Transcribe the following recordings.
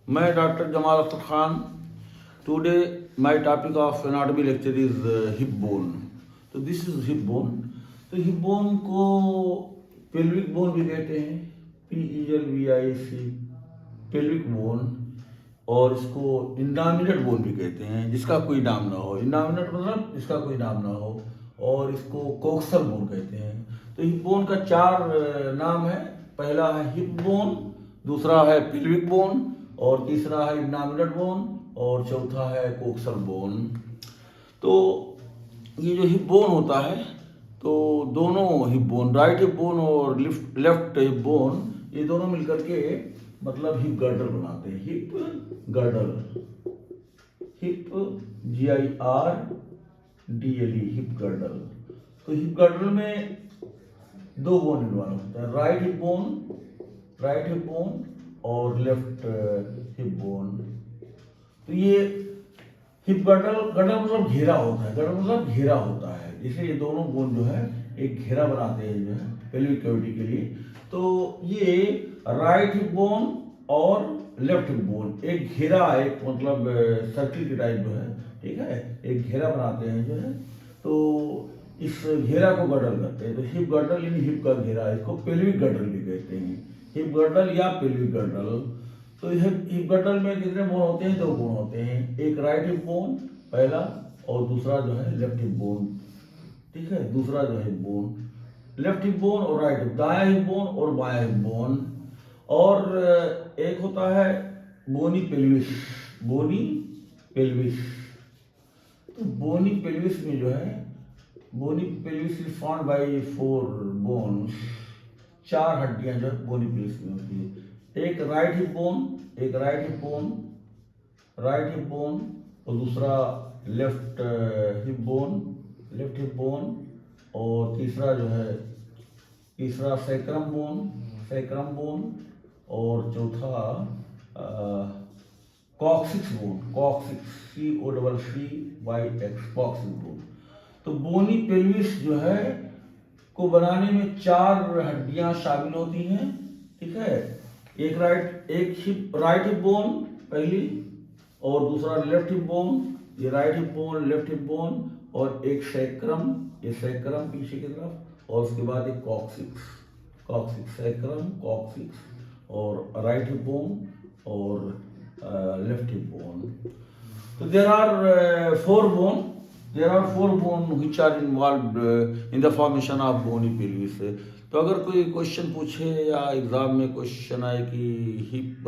मैं doctor Jamal Akhtar Khan. Today my topic of anatomy lecture is hip bone. तो this is hip bone. तो hip bone को pelvic bone भी कहते हैं, PELVIC, पेल्विक बोन। और इसको इंडामिनेट बोन भी कहते हैं, जिसका कोई नाम ना हो। इंडामिनेट मतलब जिसका कोई नाम ना हो। और इसको कोक्सल बोन कहते हैं। तो हिप बोन का चार नाम है। पहला है हिप बोन, दूसरा है पेल्विक बोन, और तीसरा है इंडामिनेट बोन, और चौथा है कोक्सल बोन। तो ये जो हिप बोन होता है, तो दोनों hip bone, right hip bone और लेफ्ट हिप बोन, ये दोनों मिलकर के मतलब हिप गर्डल बनाते हैं। Hip girdle, hip GIRDLE, hip girdle. तो हिप गर्डल में दो बोन इन्वॉल्व होता है, राइट हिप बोन और लेफ्ट हिप बोन। तो ये हिप गर्डल मतलब घेरा होता है। गर्डल मतलब घेरा होता है। जैसे ये दोनों बोन जो है एक घेरा बनाते हैं जो है पेल्विक कैविटी के लिए। तो ये राइट हिप बोन और लेफ्ट हिप बोन एक घेरा, एक मतलब सर्किल के टाइप जो है, ठीक है, एक घेरा बनाते हैं जो है। तो इस घेरा को गर्डल कहते हैं। तो हिप गर्डल यानी हिप का घेरा, इसको पेल्विक गर्डल भी कहते हैं, हिप गर्डल या पेल्विक गर्डल। तो हिप गर्डल में कितने बोन होते हैं? दो बोन होते हैं, एक राइट हिप बोन पहला, और दूसरा जो है लेफ्ट हिप बोन, ठीक है, दूसरा जो है बोन, लेफ्ट हिप बोन और राइट हिप, दायां हिप बोन और बायां हिप बोन। और एक होता है बोनी पेल्विस, बोनी पेल्विस। तो बोनी पेल्विस में जो है, bony pelvis is found by 4 bones, 4 हड्डियां जो बोनी पेल्विस में होती है। एक राइट हिप बोन, और दूसरा लेफ्ट हिप बोन, और तीसरा जो है सैक्रम बोन, और चौथा coccyx bone, COCCYX, coccyx bone. तो बोनी पेल्विस जो है को बनाने में 4 हड्डियां शामिल होती हैं, ठीक है। एक राइट हिप बोन पहली, और दूसरा लेफ्ट हिप बोन, ये right hip bone, left hip bone, और एक सैक्रम, ये सैक्रम पीछे की तरफ, और उसके बाद एक कॉक्सिक्स, सैक्रम, कॉक्सिक्स, और राइट हिप बोन और लेफ्ट हिप बोन। तो there are 4 bone which are involved in the formation of bony pelvis। तो अगर कोई क्वेश्चन पूछे या एग्जाम में क्वेश्चन आए कि हिप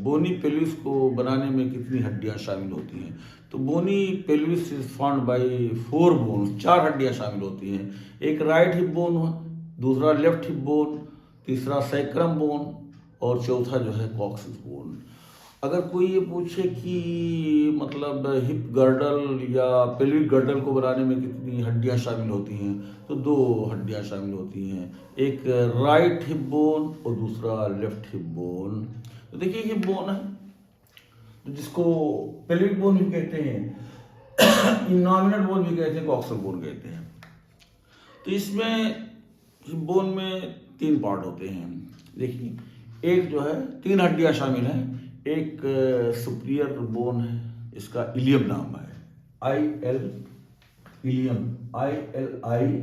बोनी पेल्विस को बनाने में कितनी हड्डियां शामिल होती हैं, तो bony pelvis is found by 4 bone, 4 हड्डियां शामिल होती हैं। एक राइट हिप बोन, दूसरा लेफ्ट हिप बोन, तीसरा सैक्रम बोन, और चौथा जो है कॉक्सिक्स बोन। अगर कोई ये पूछे कि मतलब हिप गर्डल या पेल्विक गर्डल को बनाने में कितनी हड्डियां शामिल होती हैं, तो 2 हड्डियां शामिल होती हैं, एक राइट हिप बोन और दूसरा लेफ्ट हिप बोन। तो देखिए हिप बोन है, तो जिसको पेल्विक बोन भी कहते हैं, इंडामिनेट बोन भी कहते हैं, कॉक्सल बोन कहते हैं। तो इसमें हिप बोन में 3 पार्ट होते हैं। देखिए, एक जो है 3 हड्डियां शामिल हैं। एक सुपीरियर बोन है, इसका इलियम नाम है, इलियम, ILIUM,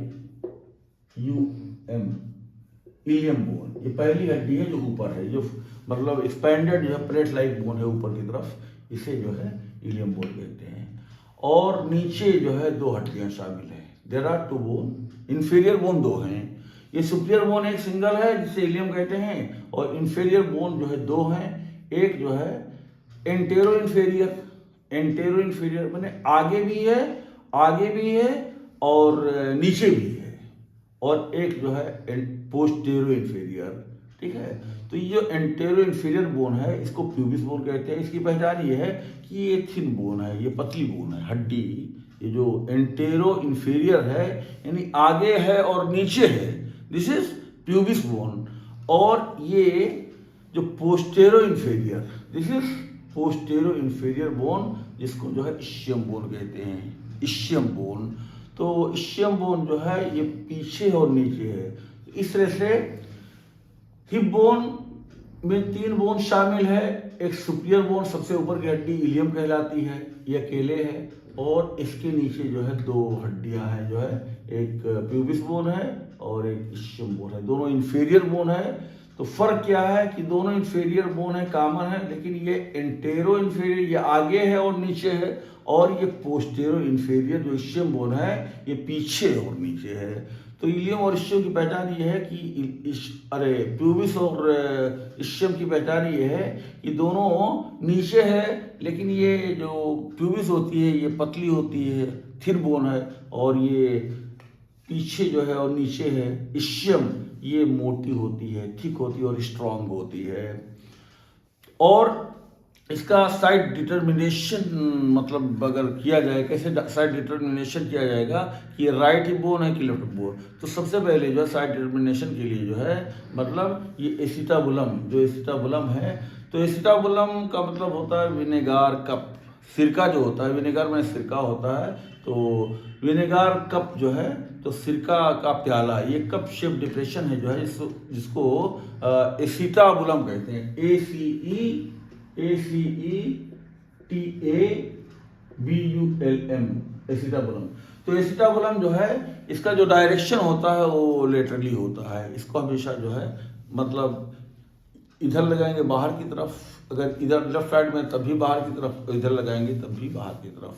इलियम बोन। ये पहली हड्डी है जो ऊपर है, जो मतलब एक्सपेंडेड जो है प्लेट लाइक बोन है ऊपर की तरफ, इसे जो है इलियम बोन कहते हैं। और नीचे जो है 2 हड्डियां शामिल है। There are 2 bone, inferior bone 2 हैं। ये सुपीरियर बोन एक सिंगल है जिसे इलियम कहते हैं, और इंफीरियर बोन जो है 2 हैं। एक जो है एंटेरो इंफीरियर मैंने आगे भी है और नीचे भी है, और एक जो है पोस्टेरो इंफीरियर, ठीक है। तो ये जो एंटेरो इंफीरियर बोन है, इसको प्यूबिस बोन कहते हैं। इसकी पहचान ये है कि ये थिन बोन है, ये पतली बोन है, हड्डी। ये जो एंटेरो इंफीरियर है यानी आगे है और नीचे है, दिस इज प्यूबिस बोन। और ये जो postero inferior, this is postero inferior bone, जिसको जो है इशियम बोन कहते हैं, इशियम बोन। तो इशियम बोन जो है ये पीछे और नीचे है। इस तरह से हिप बोन में 3 बोन शामिल है। एक सुपीरियर बोन सबसे ऊपर की हड्डी इलियम कहलाती है, ये अकेले है। और इसके नीचे जो है 2 हड्डियां हैं, जो है एक प्यूबिस बोन है और एक इस्चियम बोन है, दोनों इंफीरियर बोन है। तो फर्क क्या है कि दोनों इंफीरियर बोन है, कॉमन है, लेकिन ये एंटेरो इंफीरियर ये आगे है और नीचे है, और ये पोस्टेरो इंफीरियर जो इस्चियम बोन है ये पीछे और नीचे है। तो इलियम और इस्चियम की पहचान ये है कि प्यूबिस और इस्चियम की पहचान ये है कि दोनों नीचे है, लेकिन ये जो प्यूबिस होती है ये पतली होती है, थिन बोन है, और ये पीछे जो है और नीचे है इस्चियम ये मोटी होती है, थिक होती है और स्ट्रांग होती है। और इसका साइड डिटर्मिनेशन मतलब अगर किया जाए, कैसे साइड डिटर्मिनेशन किया जाएगा कि ये राइट हिप बोन है कि लेफ्ट हिप बोन। तो सबसे पहले जो है साइड डिटर्मिनेशन के लिए जो है मतलब ये एसिटाबुलम, जो एसिटाबुलम है, तो एसिटाबुलम का मतलब होता है विनेगार कप, सिरका जो होता है, विनेगार में सिरका होता है, तो विनेगार कप जो है, तो सिरका का प्याला, ये कप शेप डिप्रेशन है जो है जिसको एसिटाबुलम कहते हैं, ACETABULM, एसिटाबुलम। तो एसिटाबुलम जो है इसका जो डायरेक्शन होता है वो लेटरली होता है। इसको हमेशा जो है मतलब इधर लगाएंगे बाहर की तरफ, अगर इधर लेफ्ट साइड में तब भी बाहर की तरफ, इधर लगाएंगे तब भी बाहर की तरफ,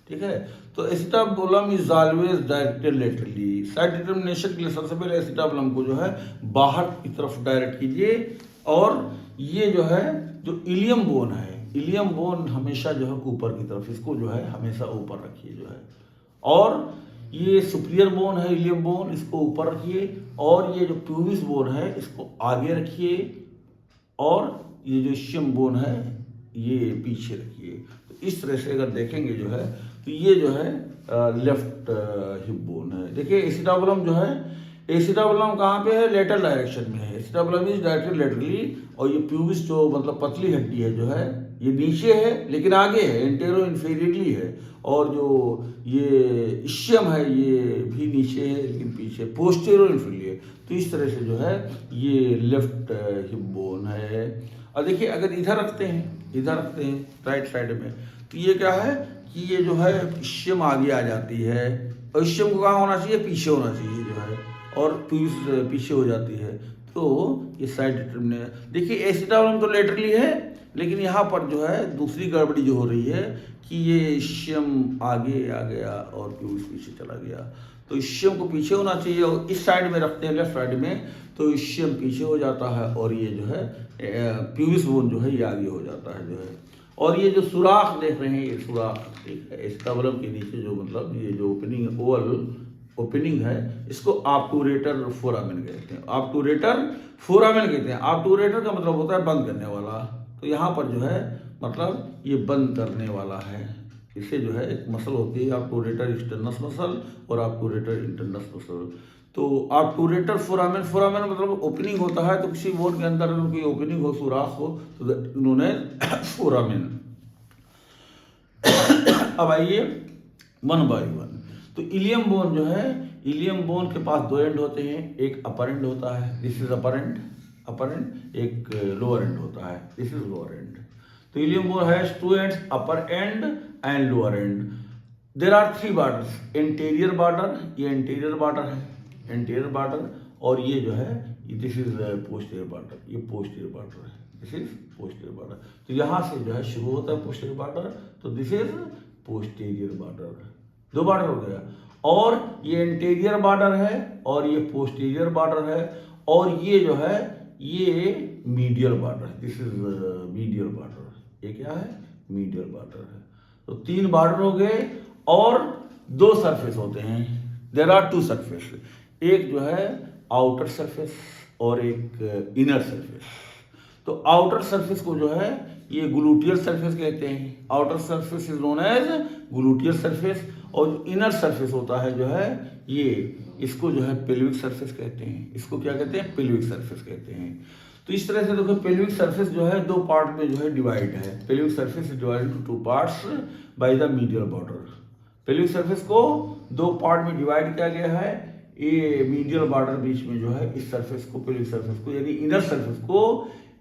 ठीक है। तो acetabulum is always directed laterally. Side determination के लिए सबसे पहले एसिटाबुलम को जो है बाहर की तरफ डायरेक्ट कीजिए, और ये जो है जो इलियम बोन है, इलियम बोन हमेशा जो है ऊपर की तरफ, इसको जो है हमेशा ऊपर रखिए जो है, और ये सुपीरियर बोन है इलियम बोन, इसको ऊपर रखिए, और ये जो प्यूबिस बोन है इसको आगे रखिए, और ये जो इस्चियम बोन है ये पीछे रखिए। तो इस तरह से अगर देखेंगे जो है तो ये जो है लेफ्ट हिप बोन है। देखिए एसिटाबुलम जो है, एसिटाबुलम कहाँ पे है, लेटरल डायरेक्शन में है, एसिटाबुलम इज डायरेक्टेड लेटरली। और ये प्यूबिस जो मतलब पतली हड्डी है जो है ये नीचे है लेकिन आगे है, एंटेरो इंफीरियरली है, और जो ये इस्चियम है ये भी नीचे है लेकिन पीछे पोस्टेरो इंफीरियर। तो इस तरह से जो है ये लेफ्ट हिप बोन है। और देखिए अगर इधर रखते हैं राइट साइड में, तो ये क्या है कि ये जो है इस्चियम आगे आ जाती है, और इस्चियम को कहाँ होना चाहिए, पीछे होना चाहिए जो है, और प्यूबिस पीछे हो जाती है। तो ये साइड डिटर्मिनेशन, देखिए एसिटाबुलम तो लेटरली है, लेकिन यहाँ पर जो है दूसरी गड़बड़ी जो हो रही है कि ये इस्चियम आगे आ गया और प्यूबिस पीछे चला गया। तो इस्चियम को पीछे होना चाहिए, और इस साइड में रखते हैं लेफ्ट साइड में, तो इस्चियम पीछे हो जाता है, और ये जो है प्यूबिस बोन जो है ये आगे हो जाता है जो है। और ये जो सुराख देख रहे हैं, ये सुराख ठीक है एसिटाबुलम के नीचे जो मतलब ये जो ओपनिंग ओवल ओपनिंग है, इसको ऑब्टूरेटर फोरामेन कहते हैं, ऑब्टूरेटर फोरामेन कहते हैं। ऑब्टूरेटर का मतलब होता है बंद करने वाला, तो यहाँ पर जो है मतलब ये बंद करने वाला है। इसे जो है एक मसल होती है ऑब्टूरेटर एक्सटर्नस मसल और ऑब्टूरेटर इंटरनस मसल। तो ऑब्टूरेटर फोरामेन, फोरामेन मतलब ओपनिंग होता है, तो किसी बोन के अंदर अगर कोई ओपनिंग हो, सुराख हो, तो उन्होंने फोरामेन। अब आइए वन बाय वन। तो इलियम बोन जो है, इलियम बोन के पास 2 एंड होते हैं, एक अपर एंड होता है, दिस इज अपर एंड, एक लोअर एंड होता है, दिस इज लोअर एंड। तो ilium bone has 2 ends, upper end and lower end. There are 3 borders, anterior border, ये एंटीरियर बॉर्डर है, एंटीरियर बॉर्डर, और ये जो है दिस इज पोस्टीरियर बॉर्डर, ये पोस्टीरियर बॉर्डर है, दिस इज पोस्टीरियर बॉर्डर। तो यहाँ से जो है शुरू होता है पोस्टीरियर बॉर्डर, तो this is posterior border, 2 border हो गया। और ये एंटीरियर बॉर्डर है और ये पोस्टीरियर बॉर्डर है, और ये जो है ये मीडियल बॉर्डर है, दिस इज मीडियल बॉर्डर, ये क्या है, मीडियल बॉर्डर है। तो 3 बॉर्डर हो गए, और 2 सरफेस होते हैं, देयर आर 2 सरफेस, एक जो है आउटर सरफेस और एक इनर सरफेस। तो आउटर सरफेस को जो है ये ग्लूटियल सरफेस कहते हैं, outer surface is known as gluteal surface, और इनर सरफेस होता है जो है ये, इसको जो है पेल्विक सरफेस कहते हैं, इसको क्या कहते हैं, पेल्विक सरफेस कहते हैं। तो इस तरह से देखो पेल्विक सरफेस जो है 2 पार्ट में जो है डिवाइड है, pelvic surface is divided into 2 parts by the medial border. Pelvic surface को 2 पार्ट में डिवाइड किया गया है, ये मीडियल बॉर्डर बीच में जो है इस सरफेस को, पेल्विक सरफेस को यानी इनर सरफेस को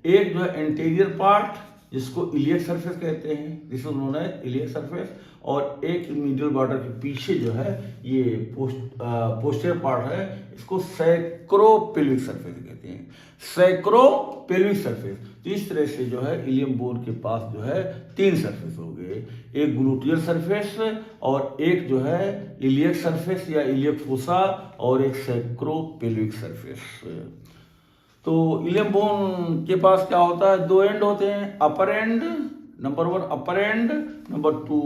एक जो है इंटीरियर पार्ट जिसको इलियक सरफेस कहते हैं, this is known as iliac surface, और एक मीडियल बॉर्डर के पीछे जो है ये पोस्टीरियर पार्ट है, इसको सैक्रोपेल्विक सरफेस कहते हैं, सैक्रोपेल्विक सरफेस। तो इस तरह से जो है इलियम बोन के पास जो है 3 सरफेस हो गए, एक ग्लूटियल सरफेस और एक जो है इलियक सरफेस या इलियक फोसा और एक सैक्रोपेल्विक सरफेस। तो इलियम बोन के पास क्या होता है, 2 एंड होते हैं, upper end, number 1 upper end, number 2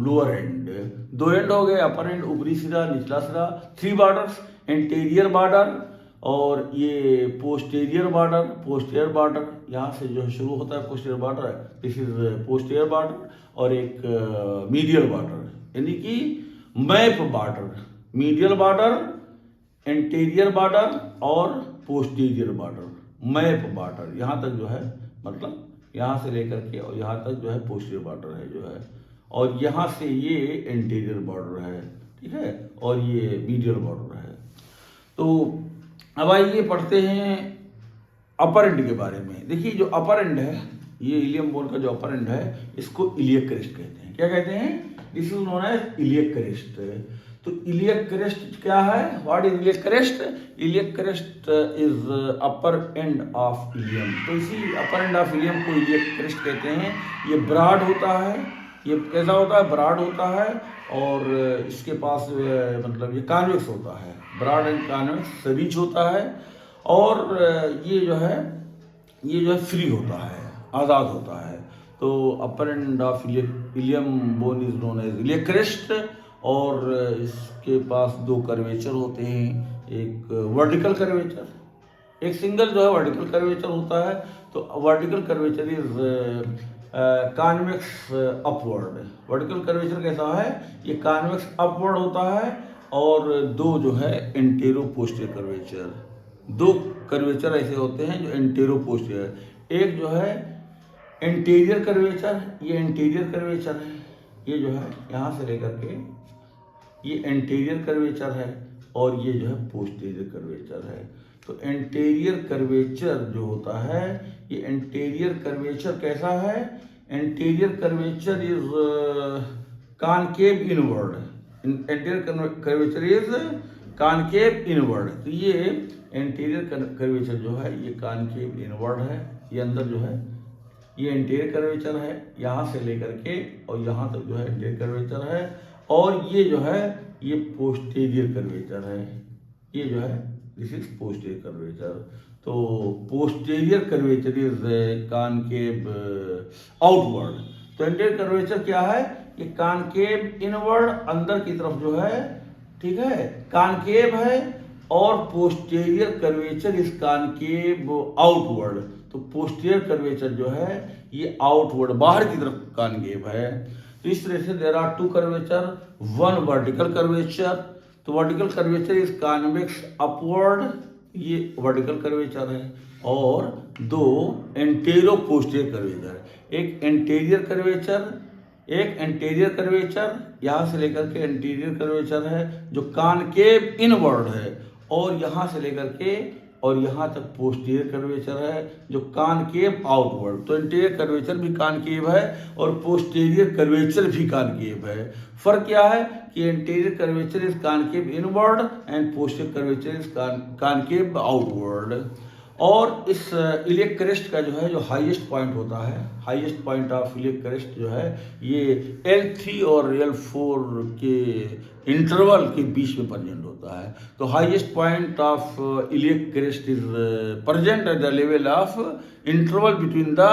lower end. 2 end हो गए, अपर एंड ऊपरी सिरा निचला सिरा, 3 बॉर्डर्स, इंटीरियर बॉर्डर और ये पोस्टीरियर बॉर्डर। पोस्टीरियर बॉर्डर यहाँ से जो शुरू होता है पोस्टीरियर बॉर्डर है, दिस इज पोस्टीरियर बॉर्डर, और एक मीडियल बॉर्डर, यानी कि map border, medial border, interior border और पोस्टीरियर बॉर्डर, मैप बॉर्डर। यहाँ तक जो है मतलब यहाँ से लेकर के और यहाँ तक जो है पोस्टीरियर बॉर्डर है जो है, और यहाँ से ये इंटीरियर बॉर्डर है, ठीक है, और ये मीडियल बॉर्डर है। तो अब आइए पढ़ते हैं अपर एंड के बारे में। देखिए जो अपर एंड है, ये इलियम बोन का जो अपर एंड है, इसको इलियक क्रेस्ट कहते हैं। क्या कहते हैं? This is known as iliac crest. तो इलियक क्रेस्ट क्या है? What is iliac crest? Iliac crest is upper end of ilium. तो इसी अपर एंड ऑफ इलियम को इलियक क्रेस्ट कहते हैं। ये ब्रॉड होता है, ये कैसा होता है? ब्रॉड होता है, और इसके पास मतलब ये कॉन्वेक्स होता है, ब्रॉड एंड कॉन्वेक्स रिच होता है, और ये जो है फ्री होता है, आज़ाद होता है। तो upper end of ilium bone is known as iliac crest, और इसके पास 2 कर्वेचर होते हैं, एक वर्टिकल कर्वेचर, एक सिंगल जो है वर्टिकल कर्वेचर होता है। तो vertical curvature is convex upward. Vertical curvature कैसा है? ये कॉन्वेक्स अपवर्ड होता है, और 2 जो है इंटेरो पोस्टीरियर कर्वेचर, 2 कर्वेचर ऐसे होते हैं जो इंटेरो पोस्टीरियर। एक जो है इंटीरियर कर्वेचर, ये इंटीरियर कर्वेचर है, ये जो है यहाँ से लेकर के ये इंटीरियर कर्वेचर है, और ये जो है पोस्टीरियर कर्वेचर है। तो इंटीरियर कर्वेचर जो होता है, ये इंटीरियर कर्वेचर कैसा है? Interior curvature is concave inward. Interior curvature is concave inward. तो ये इंटीरियर कर्वेचर जो है ये कॉनकेव इनवर्ड है, ये अंदर जो है ये इंटीरियर कर्वेचर है, यहाँ से लेकर के और यहाँ तक जो है इंटीरियर कर्वेचर है, और ये जो है ये पोस्टीरियर कर्वेचर है, ये जो है दिस इज पोस्टीरियर कर्वेचर। तो posterior curvature is concave outward. तो इंटीरियर कर्वेचर क्या है? ये कॉनकेव इनवर्ड, अंदर की तरफ जो है, ठीक है, कॉनकेव है, और posterior curvature is concave outward. तो पोस्टीरियर कर्वेचर जो है ये आउटवर्ड, बाहर की तरफ कॉनकेव है। तो इस तरह से there are 2 curvature, 1 vertical curvature. तो vertical curvature is convex upward, ये वर्टिकल कर्वेचर है, और 2 एंटेरो पोस्टीरियर कर्वेचर। एक एंटीरियर कर्वेचर, एक एंटीरियर कर्वेचर यहाँ से लेकर के एंटीरियर कर्वेचर है जो कॉनकेव इनवर्ड है, और यहाँ से लेकर के और यहाँ तक पोस्टीरियर कर्वेचर है जो कॉनकेव आउटवर्ड। तो इंटीरियर कर्वेचर भी कॉनकेव है और पोस्टीरियर कर्वेचर भी कॉनकेव है। फर्क क्या है कि interior curvature is concave inward and posterior curvature is concave outward. और इस इलियक क्रेस्ट का जो हाईएस्ट पॉइंट होता है, highest point of iliac crest जो है ये L3 और L4 के इंटरवल के बीच में प्रेजेंट होता है। तो highest point of iliac crest is present at the level of interval between the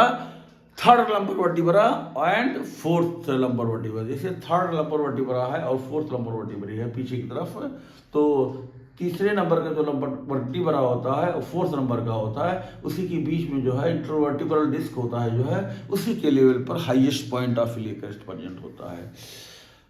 3rd lumbar vertebra and 4th lumbar vertebra. जैसे 3rd लंबर वर्टिब्रा है और 4th लंबर वर्टिब्रा है पीछे की तरफ, तो तीसरे नंबर का जो लंबर वर्टिब्रा होता है और 4th नंबर का होता है, उसी के बीच में जो है इंटरवर्टिब्रल डिस्क होता है, जो है उसी के लेवल पर highest point of iliac crest present होता है।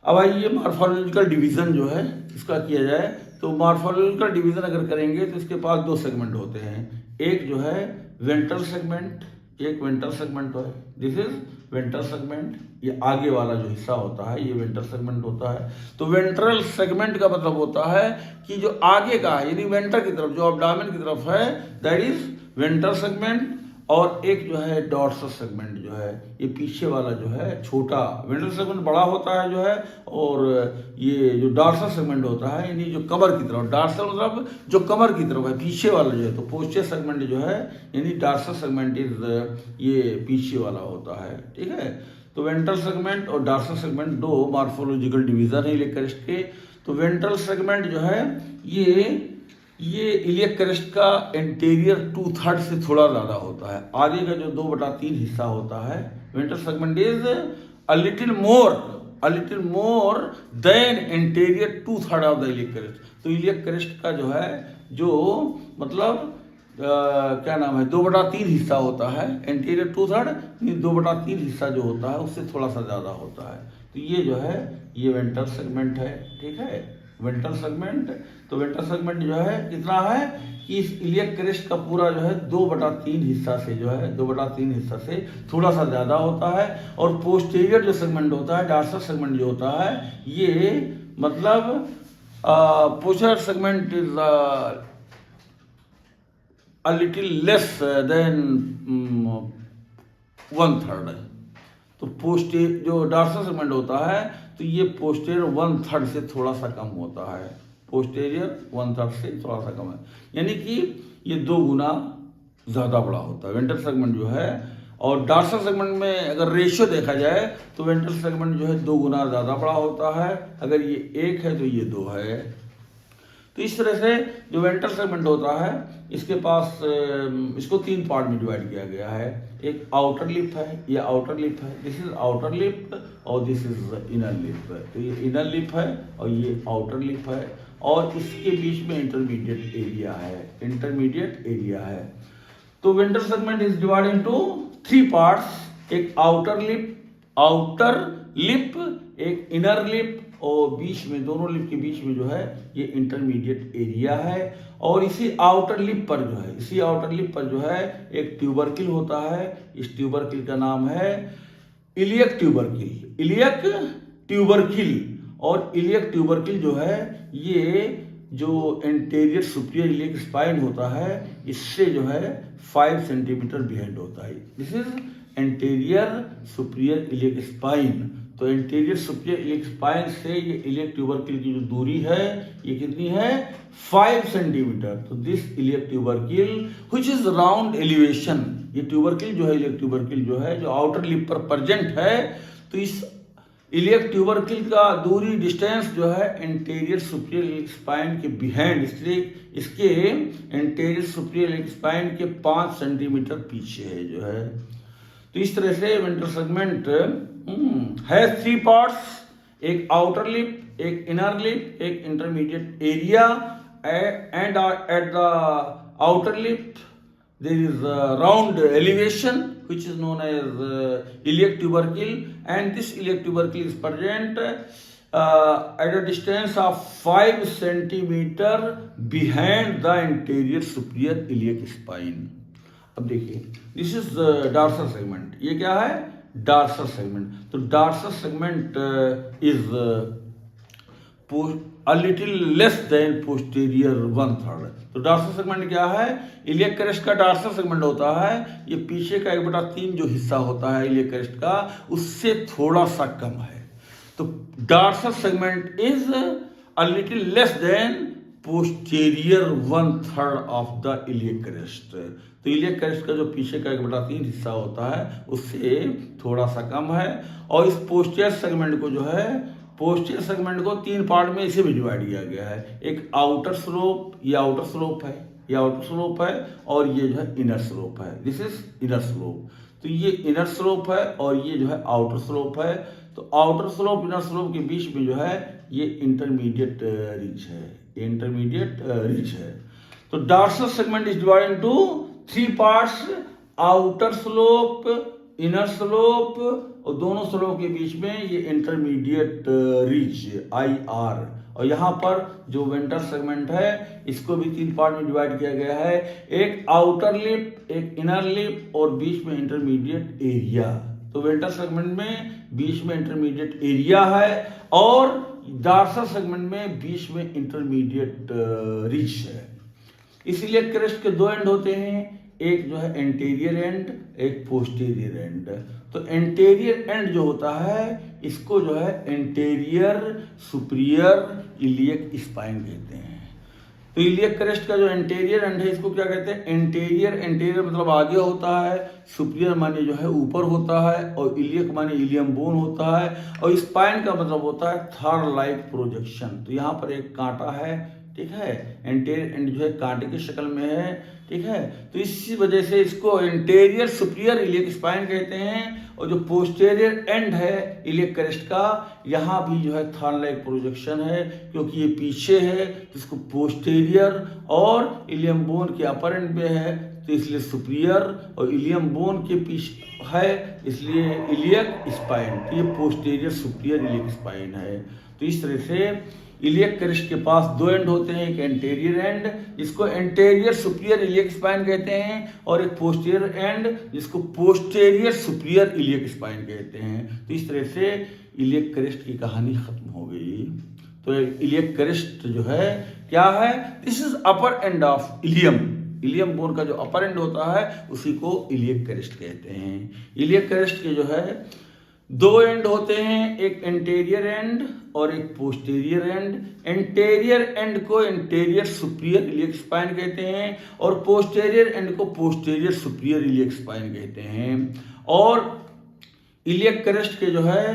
अब आइए मॉर्फोलॉजिकल डिवीजन जो है इसका किया जाए। तो मॉर्फोलॉजिकल डिवीजन अगर करेंगे तो इसके पास 2 सेगमेंट होते हैं, एक जो है वेंट्रल सेगमेंट, एक वेंट्रल सेगमेंट है, दिस इज वेंट्रल सेगमेंट। ये आगे वाला जो हिस्सा होता है ये वेंट्रल सेगमेंट होता है। तो वेंट्रल सेगमेंट का मतलब होता है कि जो आगे का है, यानी वेंटर की तरफ, जो एब्डोमेन की तरफ है, दैट इज वेंट्रल सेगमेंट। और एक जो है डॉर्सल सेगमेंट जो है, ये पीछे वाला जो है छोटा, वेंट्रल सेगमेंट बड़ा होता है जो है, और ये जो डॉर्सल सेगमेंट होता है यानी जो कमर की तरफ, डॉर्सल मतलब जो कमर की तरफ है, पीछे वाला जो है, तो पोस्टीरियर सेगमेंट जो है यानी डॉर्सल सेगमेंट इज ये पीछे वाला होता है, ठीक है। तो वेंट्रल सेगमेंट और डॉर्सल सेगमेंट दो मॉर्फोलॉजिकल डिवीजन है इलियक क्रेस्ट के। तो वेंट्रल सेगमेंट जो है ये इलियक क्रेस्ट का इंटीरियर 2/3 से थोड़ा ज़्यादा होता है, आगे का जो 2/3 हिस्सा होता है, ventral segment is a little more than interior 2/3 of the iliac crest. तो इलियक क्रेस्ट का जो है जो मतलब क्या नाम है 2/3 हिस्सा होता है, इंटीरियर 2/3 2/3 हिस्सा जो होता है उससे थोड़ा सा ज़्यादा होता है। तो ये जो है ये वेंट्रल सेगमेंट है, ठीक है, वेंट्रल सेगमेंट। तो वेंट्रल सेगमेंट जो है कितना है कि इस इलियक क्रेस्ट का पूरा जो है 2/3 हिस्सा से जो है 2/3 हिस्सा से थोड़ा सा ज़्यादा होता है। और पोस्टीरियर जो सेगमेंट होता है, डॉर्सल सेगमेंट जो होता है, ये मतलब posterior segment is a little less than 1/3 है। तो पोस्टीरियर जो डॉर्सल सेगमेंट होता है तो ये पोस्टीरियर 1/3 से थोड़ा सा कम होता है, पोस्टीरियर 1/3 से थोड़ा सा कम है, यानी कि ये 2 गुना ज़्यादा बड़ा होता है वेंट्रल सेगमेंट जो है। और डॉर्सल सेगमेंट में अगर रेशियो देखा जाए तो वेंट्रल सेगमेंट जो है 2 गुना ज़्यादा बड़ा होता है, अगर ये 1 है तो ये 2 है। तो इस तरह से जो वेंट्रल सेगमेंट होता है इसके पास इसको 3 पार्ट में डिवाइड किया गया है। एक आउटर लिप है, ये आउटर लिप है, दिस इज आउटर लिप और दिस इज इनर लिप। तो ये इनर लिप है और ये आउटर लिप है, और इसके बीच में इंटरमीडिएट एरिया है। तो ventral segment is divided into 3 parts, एक आउटर लिप, एक इनर लिप, और बीच में दोनों लिप के बीच में जो है ये इंटरमीडिएट एरिया है। और इसी आउटर लिप पर जो है एक ट्यूबरकिल होता है, इस ट्यूबरकिल का नाम है इलियक ट्यूबरकिल। और इलियक ट्यूबरकिल जो है ये जो इंटीरियर सुपीरियर इलियक स्पाइन होता है इससे जो है 5 सेंटीमीटर बिहाइंड होता है। This is interior superior iliac spine. तो इंटीरियर सुपीरियर इलियक स्पाइन से ये इलियक ट्यूबरकिल की जो दूरी है ये कितनी है 5 सेंटीमीटर। तो this iliac tubercle which is round elevation, ये ट्यूबरकिल जो है इलियक ट्यूबरकिल जो है जो आउटर लिप पर प्रेजेंट है, तो इस इलियक ट्यूबरकिल का दूरी डिस्टेंस जो है इंटीरियर सुपीरियर इलियक स्पाइन के बिहाइंड, इसके इंटीरियर सुपीरियर इलियक स्पाइन के 5 सेंटीमीटर पीछे है जो है। तो इस तरह से वेंट्रल सेगमेंट हैज 3 पार्ट्स, एक आउटर लिप, एक इनर लिप, एक intermediate area, and at the outer lip there is a round elevation which is known as iliac tubercle, and this iliac tubercle is present at a distance of 5 centimeter behind the anterior superior iliac spine. अब देखिए this is dorsal segment, ये क्या है dorsal segment. तो dorsal segment is a little less than posterior 1/3। तो dorsal segment क्या है, iliac crest का डॉर्सल सेगमेंट होता है ये पीछे का 1/3 जो हिस्सा होता है इलियक क्रेस्ट का उससे थोड़ा सा कम है। तो dorsal segment is a little less than posterior 1/3 of the iliac crest. तो इलियक क्रेस्ट का जो पीछे का 1/3 हिस्सा होता है उससे थोड़ा सा कम है। और इस पोस्टीरियर सेगमेंट को जो है पोस्टीरियर सेगमेंट को 3 पार्ट में इसे भी डिवाइड किया गया है, एक आउटर स्लोप, ये आउटर स्लोप है, और ये जो है इनर स्लोप है, दिस इज इनर स्लोप। तो ये इनर स्लोप है और ये जो है आउटर स्लोप है। तो आउटर स्लोप इनर स्लोप के बीच में जो है ये इंटरमीडिएट रिज है। तो dorsal segment is divided into 3 parts, outer slope, inner slope, और दोनों स्लोप के बीच में ये इंटरमीडिएट रिज IR। और यहाँ पर जो वेंट्रल सेगमेंट है इसको भी 3 पार्ट में डिवाइड किया गया है, एक आउटर लिप, एक इनर लिप, और बीच में इंटरमीडिएट एरिया। तो वेंट्रल सेगमेंट में बीच में इंटरमीडिएट एरिया है और डॉर्सल सेगमेंट में बीच में इंटरमीडिएट रिज है। इसलिए क्रेस्ट के 2 एंड होते हैं, एक जो है एंटीरियर एंड, एक पोस्टीरियर एंड। तो एंटीरियर एंड जो होता है इसको जो है एंटीरियर सुपीरियर इलियक स्पाइन कहते हैं। तो इलियक क्रेस्ट का जो एंटीरियर एंड है इसको क्या कहते हैं? एंटीरियर। एंटीरियर मतलब आगे होता है, सुपीरियर माने जो है ऊपर होता है, और इलियक माने इलियम बोन होता है, और स्पाइन का मतलब होता है थर्ड लाइक प्रोजेक्शन। तो यहाँ पर एक कांटा है, ठीक है, एंटीरियर एंड जो है कांटे की शक्ल में है, ठीक है। तो इसी वजह से इसको एंटीरियर सुपीरियर इलियक स्पाइन कहते हैं। और जो पोस्टीरियर एंड है इलियक क्रेस्ट का, यहाँ भी जो है थर्ड लाइक प्रोजेक्शन है, क्योंकि ये पीछे है तो इसको पोस्टीरियर, और इलियम बोन के अपर एंड पे है तो इसलिए सुपीरियर, और इलियम बोन के पीछे है इसलिए इलियक स्पाइन। तो ये पोस्टीरियर सुपीरियर इलियक स्पाइन है। तो इस तरह से इलियक क्रेस्ट के पास दो एंड होते हैं, एक एंटीरियर एंड जिसको एंटीरियर सुपीरियर इलियक स्पाइन कहते हैं, और एक पोस्टीरियर एंड जिसको पोस्टीरियर सुपीरियर इलियक स्पाइन कहते हैं। तो इस तरह से इलियक क्रेस्ट की कहानी खत्म हो गई। तो इलियक क्रेस्ट जो है क्या है? This is upper end of ilium. Ilium bone का जो अपर एंड होता है उसी को इलियक क्रेस्ट कहते हैं। इलियक क्रेस्ट के जो है दो एंड होते हैं, एक एंटीरियर एंड और एक पोस्टीरियर एंड। एंटीरियर एंड को एंटीरियर सुपीरियर इलियक स्पाइन कहते हैं, और पोस्टीरियर एंड को पोस्टीरियर सुपीरियर इलियक स्पाइन कहते हैं। और इलियक क्रेस्ट के जो है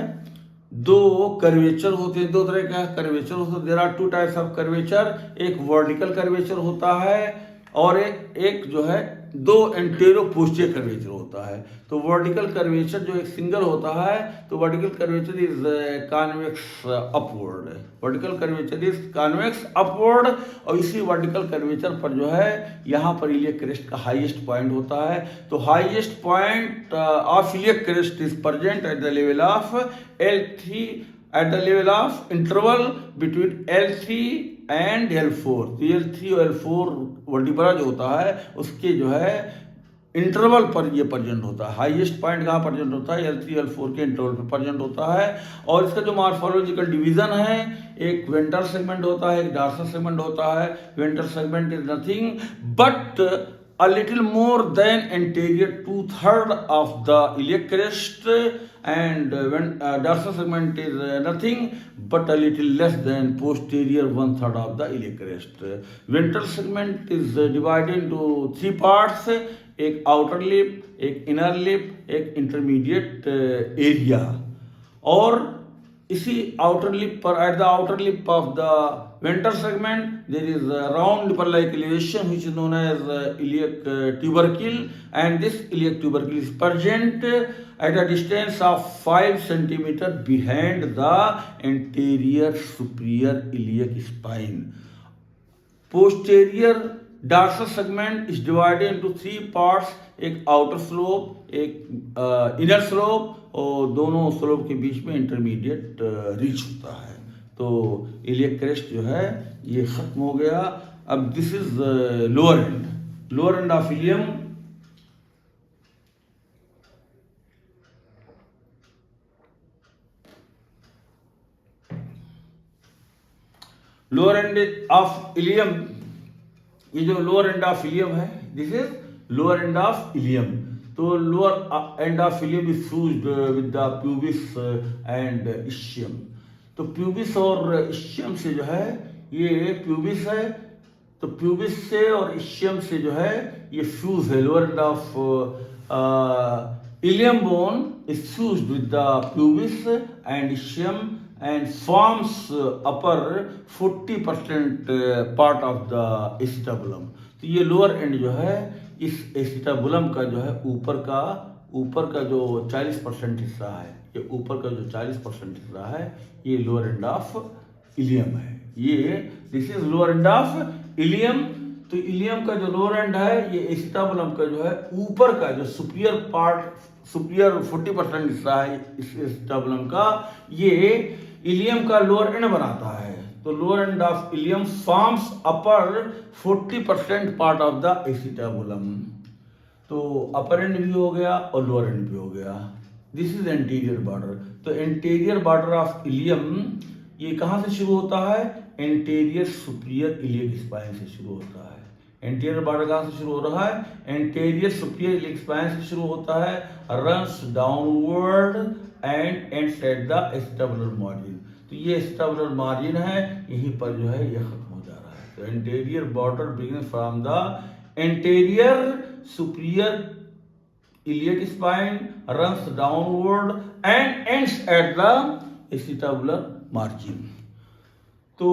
दो कर्वेचर होते हैं, दो तरह का कर्वेचर होता है। There are two types of curvature, एक वर्टिकल कर्वेचर होता है और एक जो है दो एंटीरियर पोस्टीरियर कर्वेचर होता है। तो वर्टिकल कर्वेचर जो एक सिंगल होता है, तो vertical curvature is convex upward. Vertical curvature is convex upward, और इसी वर्टिकल कर्वेचर पर जो है यहाँ पर इलियक क्रेस्ट का हाईएस्ट पॉइंट होता है। तो highest point of iliac crest is present at the level of L3 at the level of interval between L3 and L4। तो L3 और L4 वर्टिब्रा जो होता है उसके जो है इंटरवल पर ये प्रेजेंट होता है। हाईएस्ट पॉइंट कहाँ प्रेजेंट होता है? L3 L4 के इंटरवल पर प्रेजेंट होता है। और इसका जो मॉर्फोलॉजिकल डिवीजन है, एक वेंट्रल सेगमेंट होता है, एक डॉर्सल सेगमेंट होता है। Ventral segment is nothing but a little more than anterior 2/3 of the iliac crest, and when dorsal segment is nothing but a little less than posterior 1/3 of the iliac crest. Ventral segment is divided into three parts, एक outer lip, एक inner lip, एक intermediate area। और इसी outer lip पर, at the outer lip of the ventral segment, there is a round nipple-like elevation which is known as iliac tubercle, and this iliac tubercle is present at a distance of 5 cm behind the anterior superior iliac spine. Posterior dorsal segment is divided into three parts, एक outer slope, एक inner slope, और दोनों slope के बीच में intermediate reach होता है। तो iliac crest जो है ये खत्म हो गया। अब this is lower end, lower end of ilium. Lower end of ilium, ये जो लोअर एंड ऑफ इलियम है this is lower end of ilium. तो lower end of ilium is fused with the pubis and ischium. तो pubis और ischium से जो है, ये प्यूबिस है तो प्यूबिस से और इशियम से जो है ये फ्यूज है। Lower end of ilium bone is fused with the pubis and ischium and forms upper 40% part of the acetabulum। तो ये लोअर एंड जो है इस एसिटाबुलम का जो है ऊपर का जो 40% हिस्सा है, ये ऊपर का जो 40% हिस्सा है ये लोअर एंड ऑफ इलियम है। ये this is lower end of ilium. तो इलियम का जो लोअर एंड है ये एसिटाबुलम का जो है ऊपर का जो सुपीरियर पार्ट, सुपीरियर 40% हिस्सा है इस एसिटाबुलम का, ये इलियम का लोअर एंड बनाता है। तो lower end of ilium forms upper 40% part of the acetabulum. तो अपर एंड भी हो गया और लोअर एंड भी हो गया। This is anterior border. तो एंटीरियर बॉर्डर ऑफ इलियम ये कहाँ से शुरू होता है? एंटीरियर सुपीरियर इलियक स्पाइन से शुरू होता है। एंटीरियर बॉर्डर कहाँ से शुरू हो रहा है? एंटीरियर सुपीरियर इलियक स्पाइन से शुरू होता है, runs downward and ends at the acetabular margin. तो ये स्टैबुलर मार्जिन है, यहीं पर जो है ये खत्म हो जा रहा है। तो anterior border begins from the anterior superior iliac spine, runs downward and ends at the acetabular margin. तो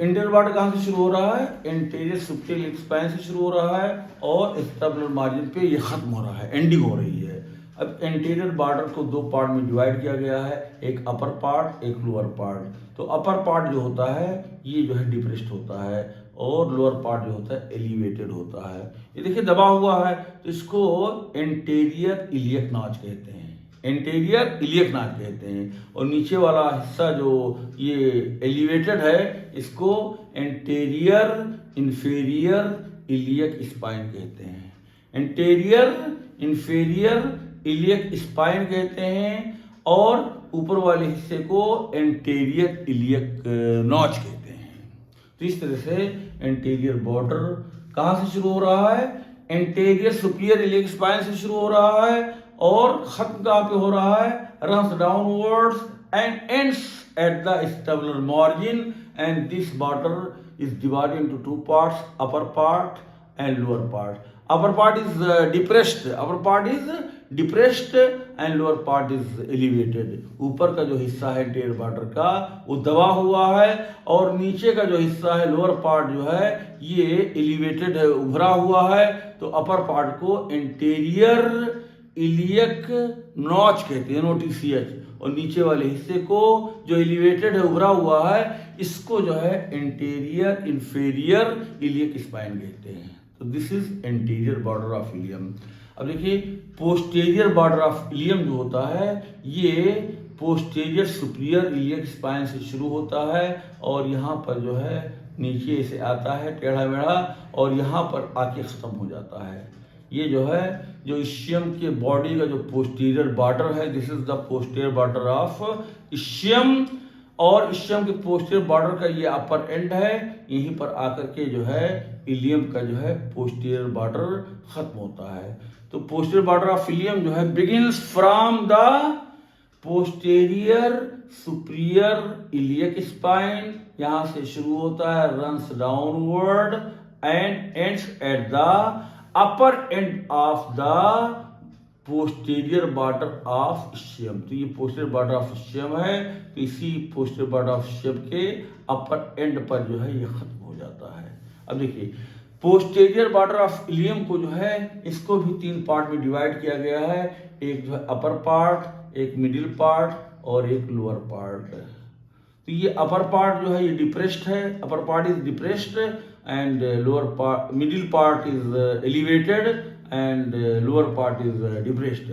इंटीरियर बॉर्डर कहाँ से शुरू हो रहा है? एंटीरियर सुपीरियर इलियक स्पाइन से शुरू हो रहा है और स्टैबुलर मार्जिन पे ये खत्म हो रहा है, एंडिंग हो रही है। अब इंटीरियर बॉर्डर को दो पार्ट में डिवाइड किया गया है, एक अपर पार्ट, एक लोअर पार्ट। तो अपर पार्ट जो होता है ये जो है डिप्रेस्ड होता है और लोअर पार्ट जो होता है एलिवेटेड होता है। ये देखिए दबा हुआ है, तो इसको एंटीरियर इलियक नॉच कहते हैं, एंटीरियर इलियक नॉच कहते हैं। और नीचे वाला हिस्सा जो ये एलिवेटेड है इसको एंटीरियर इंफीरियर इलियक स्पाइन कहते हैं, एंटीरियर इंफीरियर इलियक स्पाइन कहते हैं। और ऊपर वाले हिस्से को एंटीरियर इलियक नॉच कहते हैं। तो इस तरह से एंटीरियर बॉर्डर कहाँ से शुरू हो रहा है? एंटीरियर सुपीरियर इलियक स्पाइन से शुरू हो रहा है और खत्म कहाँ पे हो रहा है? Runs downwards and ends at the acetabular margin. And this border is divided into two parts, upper part and lower part. Upper part is depressed, upper part is depressed and lower part is elevated. ऊपर का जो हिस्सा है anterior border का वो दबा हुआ है और नीचे का जो हिस्सा है लोअर पार्ट जो है ये एलिवेटेड है, उभरा हुआ है। तो अपर पार्ट को एंटीरियर इलियक नॉच कहते हैं, NOTCH। और नीचे वाले हिस्से को जो एलिवेटेड है, उभरा हुआ है, इसको जो है एंटीरियर इंफीरियर इलियक स्पाइन कहते हैं। तो this is anterior border of ilium. अब देखिए पोस्टीरियर बॉर्डर ऑफ इलियम जो होता है ये पोस्टीरियर सुपीरियर इलियक स्पाइन से शुरू होता है और यहाँ पर जो है नीचे से आता है टेढ़ा मेढ़ा और यहाँ पर आके ख़त्म हो जाता है। ये जो है जो इशियम के बॉडी का जो पोस्टीरियर बॉर्डर है, this is the posterior border of ischium. और इशियम के पोस्टीरियर बॉर्डर का ये अपर एंड है, यहीं पर आकर के जो है इलियम का जो है पोस्टीरियर बॉर्डर खत्म होता है। तो पोस्टीरियर बॉर्डर ऑफ इलियम जो है begins from the posterior superior iliac spine, यहाँ से शुरू होता है, runs downward and ends at the upper end of the posterior border of ischium. तो ये पोस्टीरियर बॉर्डर ऑफ इशियम है, तो इसी पोस्टीरियर बॉर्डर ऑफ इशियम के अपर एंड पर जो है ये खत्म हो जाता है। अब देखिए पोस्टीरियर बॉर्डर ऑफ इलियम को जो है इसको भी तीन पार्ट में डिवाइड किया गया है, एक जो है अपर पार्ट, एक मिडिल पार्ट और एक लोअर पार्ट। तो ये अपर पार्ट जो है ये डिप्रेस्ड है, upper part is depressed and lower part middle part is elevated and lower part is depressed.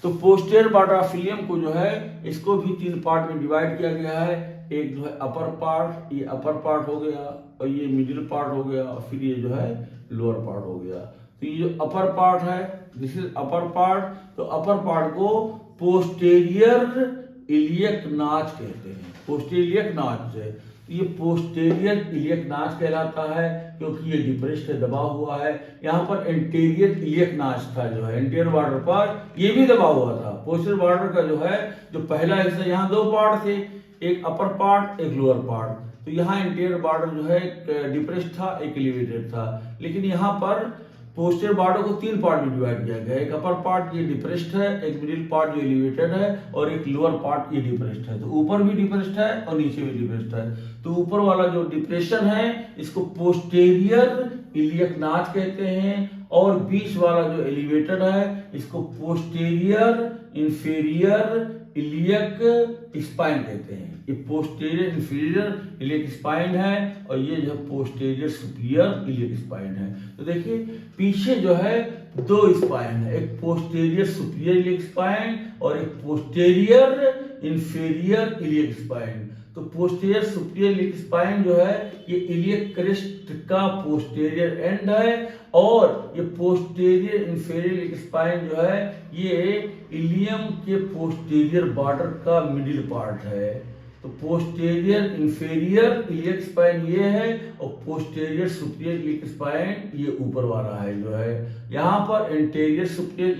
तो पोस्टीरियर बॉर्डर ऑफ इलियम को जो है इसको भी तीन पार्ट में डिवाइड किया गया है, एक जो है अपर पार्ट, ये अपर पार्ट हो गया और ये मिडिल पार्ट हो गया और फिर ये जो है लोअर पार्ट हो गया। तो ये जो अपर पार्ट है दिस इज अपर पार्ट। तो अपर पार्ट को पोस्टीरियर इलियक नॉच कहते हैं, पोस्टीरियर इलियक नॉच है। ये पोस्टीरियर इलियक नॉच कहलाता है क्योंकि ये डिप्रेस्ड है, दबा हुआ है। यहाँ पर एंटीरियर इलियक नॉच था जो है एंटीरियर बॉर्डर पर, ये भी दबा हुआ था। पोस्टीरियर बॉर्डर का जो है जो पहला हिस्सा, यहाँ दो पार्ट थे, एक अपर पार्ट एक लोअर पार्ट। तो यहाँ एंटीरियर बॉर्डर जो है एक डिप्रेस्ड था, एक एलिवेटेड था। लेकिन यहाँ पर पोस्टीरियर बॉर्डर को तीन पार्ट में डिवाइड किया गया है, एक अपर पार्ट ये डिप्रेस्ड है, एक मिडिल पार्ट जो एलिवेटेड है और एक लोअर पार्ट ये डिप्रेस्ड है। तो ऊपर भी डिप्रेस्ड है और नीचे भी डिप्रेस्ड है। तो ऊपर वाला जो डिप्रेशन है इसको पोस्टीरियर इलियक नॉच कहते हैं और बीच वाला जो एलिवेटेड है इसको पोस्टीरियर इंफीरियर इलियक स्पाइन कहते हैं। ये पोस्टीरियर इंफीरियर इलियक स्पाइन है और ये जो पोस्टीरियर सुपीरियर इलियक स्पाइन है। तो देखिए पीछे जो है दो स्पाइन है, एक पोस्टीरियर सुपीरियर इलियक स्पाइन और एक पोस्टीरियर इंफीरियर इलियक स्पाइन। तो पोस्टीरियर सुपीरियर इलियक स्पाइन जो है ये इलियक क्रेस्ट का पोस्टीरियर एंड है और ये पोस्टीरियर इंफीरियर इलियक स्पाइन जो है ये इलियम के पोस्टीरियर बॉर्डर का मिडिल पार्ट है। तो पोस्टीरियर इंफीरियर इलियक स्पाइन ये है और पोस्टीरियर सुपीरियर इलियक स्पाइन ये ऊपर वाला है जो है। यहाँ पर एंटीरियर सुपीरियर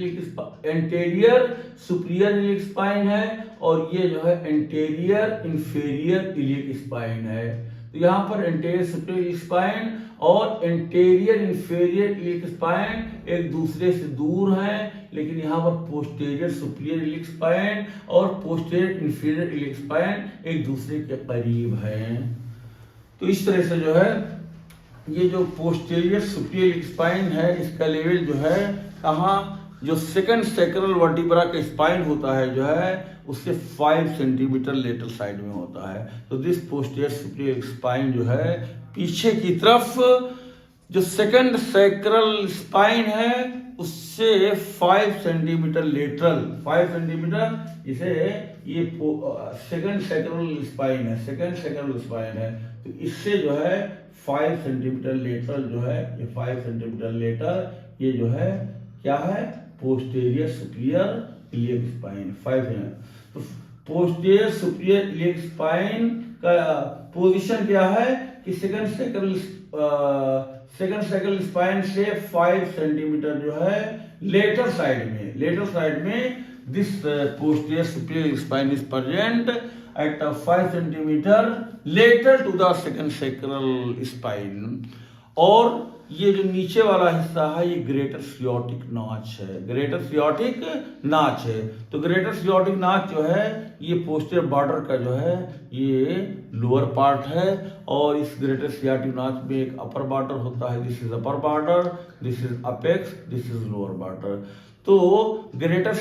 इलियक स्पाइन है और ये जो है एंटीरियर इंफीरियर इलियक स्पाइन है। तो यहाँ पर एंटीरियर सुपीरियर इलियक स्पाइन और एंटीरियर इंफीरियर इलियक स्पाइन एक दूसरे से दूर हैं, लेकिन यहाँ पर पोस्टीरियर सुपीरियर इलियक स्पाइन और पोस्टीरियर इंफीरियर इलियक स्पाइन एक दूसरे के करीब हैं। तो इस तरह से जो है ये जो पोस्टीरियर सुपीरियर इलियक स्पाइन है इसका लेवल जो है कहाँ, जो सेकंड सैक्रल वर्टिब्रा का स्पाइन होता है जो है उससे 5 सेंटीमीटर लेटरल साइड में होता है। तो दिस पोस्टीरियर सुपीरियर स्पाइन जो है पीछे की तरफ जो सेकंड सैक्रल स्पाइन है उससे 5 सेंटीमीटर लेटरल, 5 सेंटीमीटर, इसे ये सेकंड सैक्रल स्पाइन है, सेकंड सैक्रल स्पाइन है। तो इससे जो है 5 सेंटीमीटर लेटरल जो है, ये 5 सेंटीमीटर लेटर ये जो है क्या है, पोस्टीरियर सुपीरियर इलियक स्पाइन 5 है। तो पोस्टीरियर सुपीरियर इलियक स्पाइन का पोजीशन क्या है कि सेकंड सैक्रल स्पाइन से 5 सेंटीमीटर जो है लेटर साइड में this posterior superior spine is present at 5 centimetre lateral to the second sacral spine. और ये जो नीचे वाला हिस्सा है ये ग्रेटर सियोटिक नाच है, ग्रेटर सियोटिक नाच है। तो ग्रेटर सियोटिक नाच जो है ये पोस्टीरियर बॉर्डर का जो है ये लोअर पार्ट है और इस ग्रेटर सियोटिक नाच में एक अपर बॉर्डर होता है, this is upper border, this is apex, this is lower border. तो ग्रेटर